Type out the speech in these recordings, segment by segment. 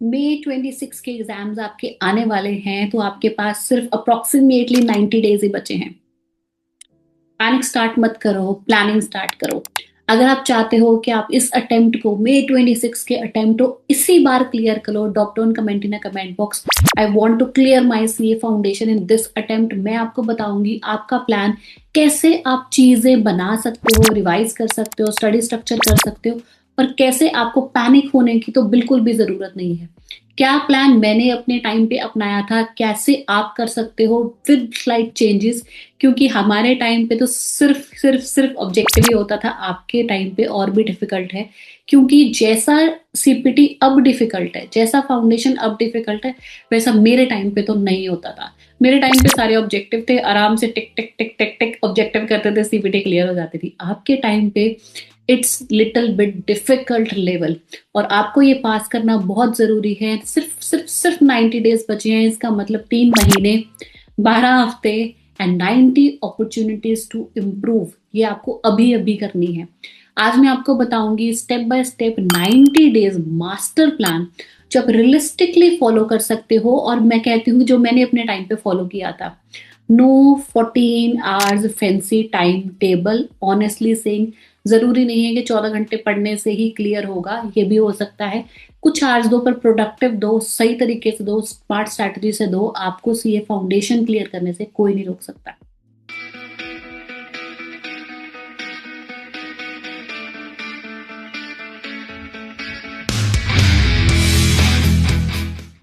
मई 26 के एग्जाम्स आपके आने वाले हैं, तो आपके पास सिर्फ अप्रोक्सीमेटली 90 डेज ही बचे हैं। पैनिक स्टार्ट मत करो, प्लानिंग स्टार्ट करो। अगर आप चाहते हो कि आप इस अटेम्प्ट को, मई 26 के अटेम्प्ट को इसी बार क्लियर करो, drop down comment in a comment box, I want to clear my CA foundation in this attempt. मैं आपको बताऊंगी आपका प्लान, कैसे आप चीजें बना सकते हो, रिवाइज कर सकते हो, स्टडी स्ट्रक्चर कर सकते हो, और कैसे आपको पैनिक होने की तो बिल्कुल भी जरूरत नहीं है। क्या प्लान मैंने अपने टाइम पे अपनाया था, कैसे आप कर सकते हो विद स्लाइट चेंजेस, क्योंकि हमारे टाइम पे तो सिर्फ सिर्फ सिर्फ ऑब्जेक्टिव ही होता था, आपके टाइम पे और भी डिफिकल्ट है। क्योंकि जैसा सीपीटी अब डिफिकल्ट है, जैसा फाउंडेशन अब डिफिकल्ट है, वैसा मेरे टाइम पे तो नहीं होता था। मेरे टाइम पे सारे ऑब्जेक्टिव थे, आराम से टिक टिक टिक टिक टिक ऑब्जेक्टिव करते थे, सीपीटी क्लियर हो जाती थी। आपके टाइम पे it's little bit difficult level, और आपको ये पास करना बहुत जरूरी है। सिर्फ सिर्फ सिर्फ 90 डेज बचे हैं, इसका मतलब 3 महीने, 12 हफ्ते एंड 90 अपॉर्चुनिटीज टू इम्प्रूव। ये आपको अभी अभी करनी है। आज मैं आपको बताऊंगी step by step 90 days master plan, जो आप रियलिस्टिकली फॉलो कर सकते हो। और मैं कहती हूँ जो मैंने अपने टाइम पे फॉलो किया था। No 14 hours fancy time table, honestly saying, जरूरी नहीं है कि 14 घंटे पढ़ने से ही क्लियर होगा, ये भी हो सकता है। कुछ आवर्स दो, पर प्रोडक्टिव दो, सही तरीके से दो, स्मार्ट स्ट्रैटेजी से दो। आपको सीए फाउंडेशन क्लियर करने से कोई नहीं रोक सकता।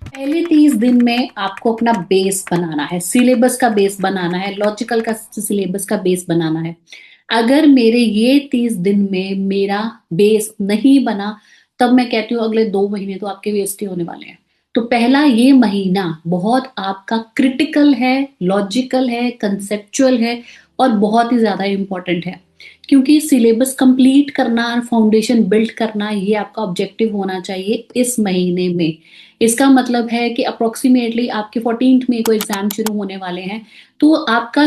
पहले 30 दिन में आपको अपना बेस बनाना है, सिलेबस का बेस बनाना है, लॉजिकल का सिलेबस का बेस बनाना है। अगर मेरे ये 30 दिन में मेरा बेस नहीं बना, तब मैं कहती हूँ अगले 2 महीने तो आपके वेस्ट ही होने वाले हैं। तो पहला ये महीना बहुत आपका क्रिटिकल है, लॉजिकल है, कंसेप्चुअल है, और बहुत ही ज्यादा इंपॉर्टेंट है। क्योंकि सिलेबस कंप्लीट करना, फाउंडेशन बिल्ड करना, ये आपका ऑब्जेक्टिव होना चाहिए इस महीने में। इसका मतलब है कि अप्रोक्सीमेटली आपके 14th में कोई एग्जाम शुरू होने वाले हैं, तो आपका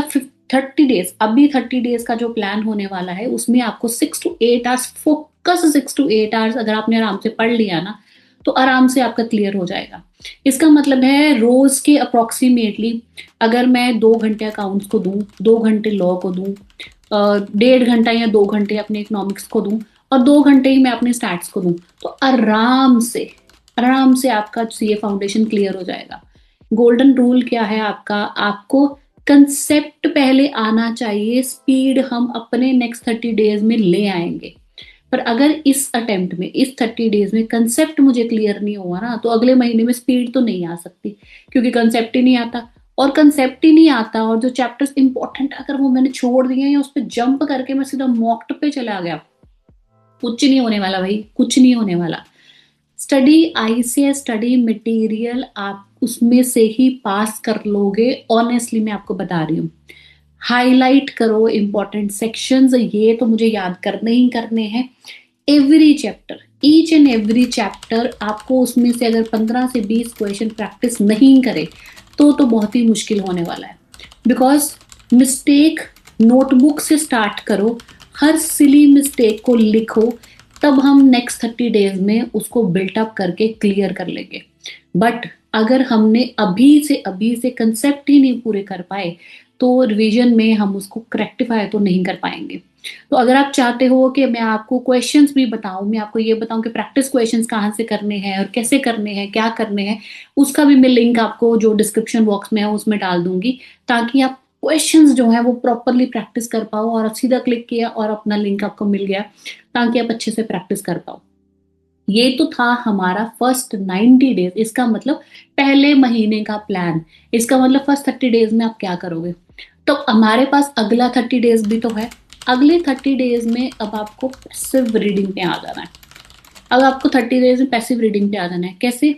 30 डेज, अभी 30 डेज का जो प्लान होने वाला है, उसमें आपको 6 to 8 hours focus, 6 to 8 hours अगर आपने आराम से पढ़ लिया ना, तो आराम से आपका क्लियर हो जाएगा। इसका मतलब है रोज के अप्रोक्सीमेटली, अगर मैं 2 घंटे अकाउंट्स को दूं, 2 घंटे लॉ को दूं, 1.5 घंटा या 2 घंटे अपने इकोनॉमिक्स को दूं, और 2 घंटे ही मैं अपने स्टैट्स को दूं, तो आराम से आपका सीए फाउंडेशन क्लियर हो जाएगा। गोल्डन रूल क्या है आपका, आपको कंसेप्ट पहले आना चाहिए, स्पीड हम अपने नेक्स्ट 30 डेज में ले आएंगे। पर अगर इस अटेम्प्ट में, इस 30 डेज में कंसेप्ट मुझे क्लियर नहीं हुआ ना, तो अगले महीने में स्पीड तो नहीं आ सकती, क्योंकि कंसेप्ट ही नहीं आता। और कंसेप्ट ही नहीं आता, और जो चैप्टर्स इंपॉर्टेंट अगर वो मैंने छोड़ दिए या उस पर जंप करके मैं सीधा मॉक्ट पे चला गया, कुछ नहीं होने वाला भाई, कुछ नहीं होने वाला। स्टडी आईसीएस स्टडी मटेरियल आप उसमें से ही पास कर लोगे, ऑनेस्टली मैं आपको बता रही हूँ। हाईलाइट करो इंपॉर्टेंट सेक्शंस, ये तो मुझे याद करने ही करने हैं। Every chapter, each and every chapter, आपको उसमें से अगर 15 से 20 क्वेश्चन प्रैक्टिस नहीं करे, तो बहुत ही मुश्किल होने वाला है। बिकॉज मिस्टेक नोटबुक से स्टार्ट करो, हर सिली मिस्टेक को लिखो, तब हम नेक्स्ट 30 डेज में उसको बिल्टअप करके क्लियर कर लेंगे। बट अगर हमने अभी से कंसेप्ट ही नहीं पूरे कर पाए, तो रिवीजन में हम उसको करेक्टिफाई तो नहीं कर पाएंगे। तो अगर आप चाहते हो कि मैं आपको क्वेश्चंस भी बताऊं, मैं आपको ये बताऊं कि प्रैक्टिस क्वेश्चंस कहाँ से करने हैं और कैसे करने हैं, क्या करने हैं, उसका भी मैं लिंक आपको जो डिस्क्रिप्शन बॉक्स में है उसमें डाल दूंगी, ताकि आप क्वेश्चंस जो है वो प्रॉपरली प्रैक्टिस कर पाओ। और सीधा क्लिक किया और अपना लिंक आपको मिल गया, ताकि आप अच्छे से प्रैक्टिस कर पाओ। ये तो था हमारा फर्स्ट 90 डेज, इसका मतलब पहले महीने का प्लान। इसका मतलब फर्स्ट 30 डेज में आप क्या करोगे। तो हमारे पास अगला 30 डेज भी तो है। अगले 30 डेज में अब आपको पैसिव रीडिंग पे आ जाना है। अब आपको 30 डेज में पैसिव रीडिंग पे आ जाना है। कैसे?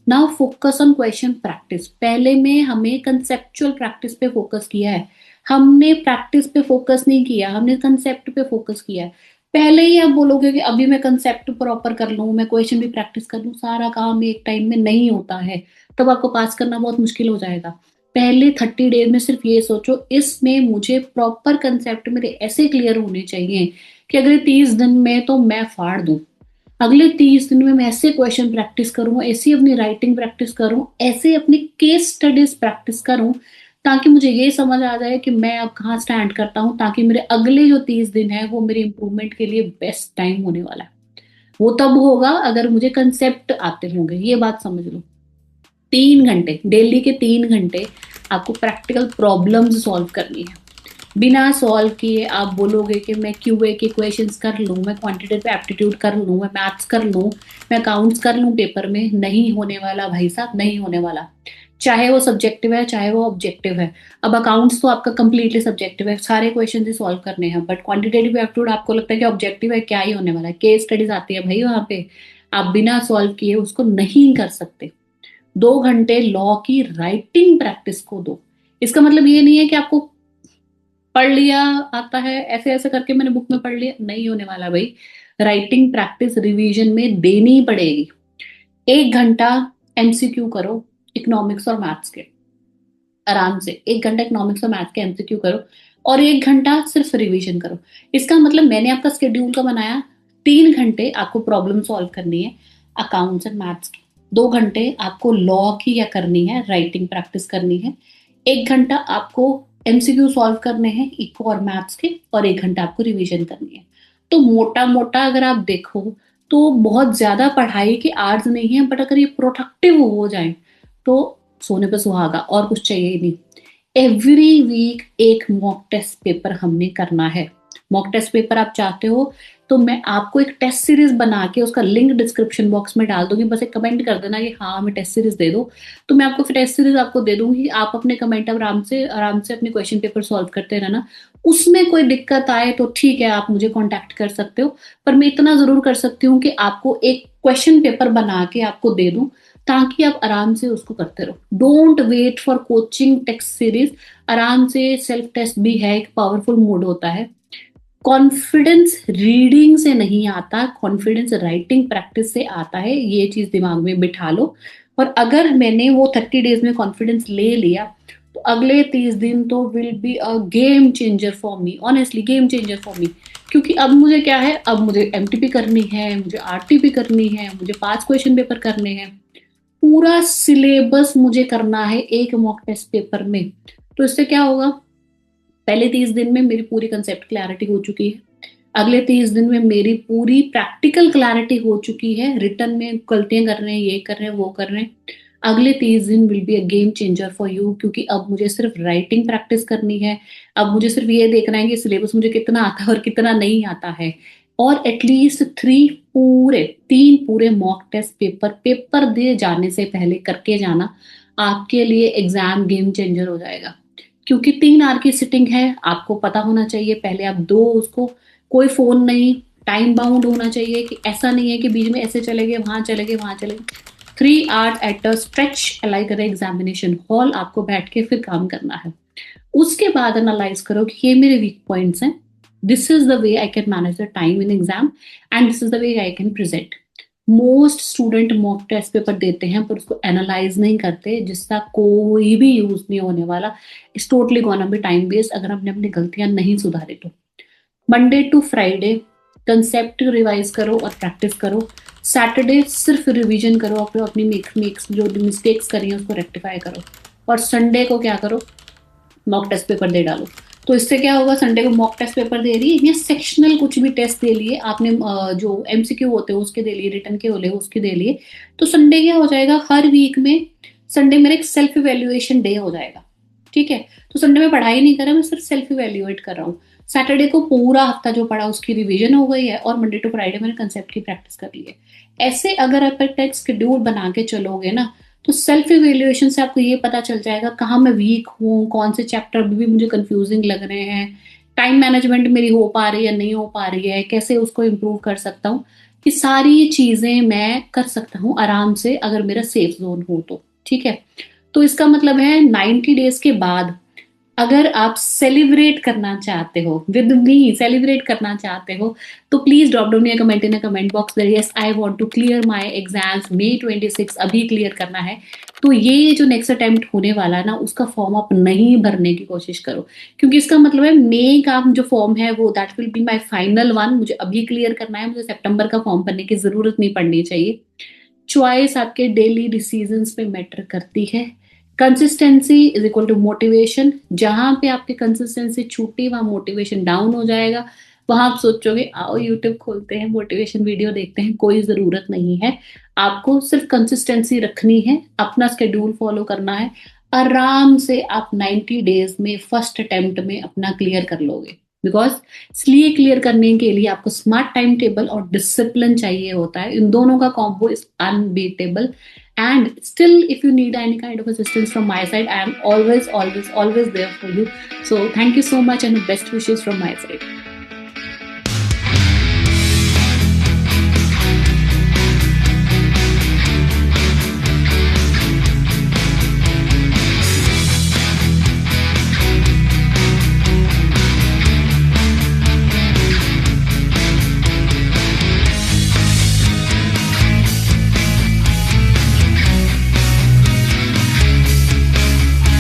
Now focus on question practice. पहले में हमें कंसेप्चुअल प्रैक्टिस पे फोकस किया है, हमने प्रैक्टिस पे फोकस नहीं किया, हमने कंसेप्ट पे फोकस किया है। पहले ही आप बोलोगे कि अभी मैं कंसेप्ट प्रॉपर कर लूँ, मैं क्वेश्चन भी प्रैक्टिस कर लूँ, सारा काम एक टाइम में नहीं होता है, तब आपको पास करना बहुत मुश्किल हो जाएगा। पहले 30 डेज में सिर्फ ये सोचो, इसमें मुझे प्रॉपर कंसेप्ट मेरे ऐसे क्लियर होने चाहिए कि अगले 30 दिन में तो मैं फाड़ दूं। अगले 30 दिन में मैं ऐसे क्वेश्चन प्रैक्टिस करूँ, ऐसी अपनी राइटिंग प्रैक्टिस करूँ, ऐसे अपनी केस स्टडीज प्रैक्टिस करूँ, ताकि मुझे ये समझ आ जाए कि मैं अब कहाँ स्टैंड करता हूँ, ताकि मेरे अगले जो 30 दिन है वो मेरे इंप्रूवमेंट के लिए बेस्ट टाइम होने वाला है। वो तब होगा अगर मुझे कंसेप्ट आते होंगे, ये बात समझ लो। 3 घंटे, डेली के 3 घंटे आपको प्रैक्टिकल प्रॉब्लम्स सॉल्व करनी है। बिना सॉल्व किए आप बोलोगे कि मैं क्यूए के क्वेश्चंस कर लूँ, मैं क्वांटिटेटिव एप्टीट्यूड कर लूँ, मैं मैथ्स कर लूँ, मैं अकाउंट्स कर लूँ पेपर में, नहीं होने वाला भाई साहब, नहीं होने वाला। चाहे वो सब्जेक्टिव है, चाहे वो ऑब्जेक्टिव है। अब अकाउंट्स तो आपका कंप्लीटली सब्जेक्टिव है, सारे क्वेश्चन ही सॉल्व करने हैं, बट क्वांटिटेटिव एप्टीट्यूड आपको लगता है कि ऑब्जेक्टिव है, क्या ही होने वाला है, केस स्टडीज आती है भाई वहां पे। आप बिना सॉल्व किए उसको नहीं कर सकते। 2 घंटे लॉ की राइटिंग प्रैक्टिस को दो। इसका मतलब ये नहीं है कि आपको पढ़ लिया आता है, ऐसे ऐसे करके मैंने बुक में पढ़ लिया, नहीं होने वाला भाई। राइटिंग प्रैक्टिस रिवीजन में देनी ही पड़ेगी। 1 घंटा एमसीक्यू करो इकोनॉमिक्स और मैथ्स के, आराम से 1 घंटा इकोनॉमिक्स और मैथ्स के एमसीक्यू करो, और 1 घंटा सिर्फ रिवीजन करो। इसका मतलब मैंने आपका स्केड्यूल का बनाया, 3 घंटे आपको प्रॉब्लम सॉल्व करनी है अकाउंट्स एंड मैथ्स की, 2 घंटे आपको लॉ की या करनी है, राइटिंग प्रैक्टिस करनी है, 1 घंटा आपको एमसीक्यू सॉल्व करने हैं इको और मैथ्स के, और 1 घंटा आपको रिवीजन करनी है। तो मोटा मोटा अगर आप देखो तो बहुत ज्यादा पढ़ाई के आर्ज नहीं है, बट अगर ये प्रोडक्टिव हो जाए तो सोने पे सुहागा, और कुछ चाहिए ही नहीं। एवरी वीक एक मॉक टेस्ट पेपर हमने करना है। मॉक टेस्ट पेपर आप चाहते हो तो मैं आपको एक टेस्ट सीरीज बना के उसका लिंक डिस्क्रिप्शन बॉक्स में डाल दूंगी, बस एक कमेंट कर देना कि हाँ हमें टेस्ट सीरीज दे दो, तो मैं आपको फिर टेस्ट सीरीज आपको दे दूंगी। आप अपने कमेंट आराम से अपने क्वेश्चन पेपर सॉल्व करते रहना। उसमें कोई दिक्कत आए तो ठीक है, आप मुझे कांटेक्ट कर सकते हो, पर मैं इतना जरूर कर सकती हूँ कि आपको एक क्वेश्चन पेपर बना के आपको दे दूं, ताकि आप आराम से उसको करते रहो। Don't wait for coaching test series, आराम से सेल्फ टेस्ट भी है, एक पावरफुल मोड होता है। कॉन्फिडेंस रीडिंग से नहीं आता, कॉन्फिडेंस राइटिंग प्रैक्टिस से आता है, ये चीज दिमाग में बिठा लो। और अगर मैंने वो 30 डेज में कॉन्फिडेंस ले लिया तो अगले 30 दिन तो will be a game changer for me, honestly game changer for me. क्योंकि अब मुझे क्या है, अब मुझे एमटीपी करनी है, मुझे आरटीपी करनी है, मुझे 5 क्वेश्चन पेपर करने हैं, पूरा सिलेबस मुझे करना है एक मॉक टेस्ट पेपर में। तो इससे क्या होगा, पहले 30 दिन में मेरी पूरी कंसेप्ट क्लैरिटी हो चुकी है, अगले 30 दिन में मेरी पूरी प्रैक्टिकल क्लैरिटी हो चुकी है, रिटर्न में गलतियां कर रहे हैं, ये कर रहे हैं, वो कर रहे हैं। अगले 30 दिन will be a game changer for you, क्योंकि अब मुझे सिर्फ राइटिंग प्रैक्टिस करनी है। अब मुझे सिर्फ ये देखना है कि सिलेबस मुझे कितना आता है और कितना नहीं आता है, और एटलीस्ट 3 पूरे मॉक टेस्ट पेपर दे जाने से पहले करके जाना आपके लिए एग्जाम गेम चेंजर हो जाएगा। क्योंकि 3 आवर की सिटिंग है, आपको पता होना चाहिए पहले आप दो उसको, कोई फोन नहीं, टाइम बाउंड होना चाहिए, कि ऐसा नहीं है कि बीच में ऐसे चले गए, वहां चले गए, वहां चले गए। 3 आवर एट अ स्ट्रेच अलाई करें, एग्जामिनेशन हॉल आपको बैठ के फिर काम करना है। उसके बाद एनालाइज करो कि ये मेरे वीक पॉइंट्स हैं, this is the way I can manage the time in exam, and this is the way I can present. Most student mock test paper देते हैं पर उसको एनालाइज नहीं करते, जिसका कोई भी यूज नहीं होने वाला। It's totally gonna be time waste अगर हमने अपनी गलतियां नहीं सुधारी तो। Monday to Friday concept revise करो और प्रैक्टिस करो, सैटरडे सिर्फ रिवीजन करो, अपनी मेक्स जो मिस्टेक्स करी हैं उसको रेक्टिफाई करो, और संडे को क्या करो, मॉक टेस्ट पेपर दे डालो। तो इससे क्या होगा, संडे को मॉक टेस्ट पेपर दे रही है या सेक्शनल कुछ भी टेस्ट दे लिए आपने, जो एमसीक्यू होते हैं उसके दे लिए, रिटर्न के होले उसके दे लिए, तो संडे क्या हो जाएगा, हर वीक में संडे मेरा एक सेल्फ इवेल्युएशन डे हो जाएगा। ठीक है, तो संडे में पढ़ाई नहीं कर रहा, मैं सिर्फ सेल्फ इवेल्युएट कर रहा हूँ। सैटरडे को पूरा हफ्ता जो पढ़ा उसकी रिवीजन हो गई है, और मंडे टू फ्राइडे मैंने कंसेप्ट की प्रैक्टिस कर ली है। ऐसे अगर आप एक शेड्यूल बना के चलोगे ना, तो सेल्फ इवेल्युएशन से आपको ये पता चल जाएगा कहाँ मैं वीक हूँ, कौन से चैप्टर भी मुझे कंफ्यूजिंग लग रहे हैं, टाइम मैनेजमेंट मेरी हो पा रही है नहीं हो पा रही है, कैसे उसको इम्प्रूव कर सकता हूँ। ये सारी चीजें मैं कर सकता हूँ आराम से अगर मेरा सेफ जोन हो तो। ठीक है, तो इसका मतलब है 90 डेज के बाद अगर आप सेलिब्रेट करना चाहते हो विद मी, सेलिब्रेट करना चाहते हो, तो please drop down comment in comment box that yes I want to clear my exams May 26 अभी क्लियर करना है। तो ये जो नेक्स्ट अटेम्प्ट होने वाला है ना, उसका फॉर्म आप नहीं भरने की कोशिश करो, क्योंकि इसका मतलब है मई का जो फॉर्म है वो that will be my final one, मुझे अभी क्लियर करना है, मुझे सितंबर का फॉर्म भरने की जरूरत नहीं पड़नी चाहिए। चॉइस आपके डेली डिसीजंस पे मैटर करती है। Consistency is equal to motivation, जहां पे आपकी कंसिस्टेंसी छूटी वहां मोटिवेशन डाउन हो जाएगा। वहां आप सोचोगे आओ यूट्यूब खोलते हैं मोटिवेशन वीडियो देखते हैं, कोई जरूरत नहीं है। आपको सिर्फ कंसिस्टेंसी रखनी है, अपना स्केड्यूल फॉलो करना है, आराम से आप 90 डेज में फर्स्ट अटेम्प्ट में अपना क्लियर कर लोगे। बिकॉज इसलिए क्लियर करने के लिए आपको स्मार्ट टाइम टेबल और डिसिप्लिन चाहिए होता है, इन दोनों का combo is unbeatable. And still, if you need any kind of assistance from my side, I am always there for you. So thank you so much and best wishes from my side.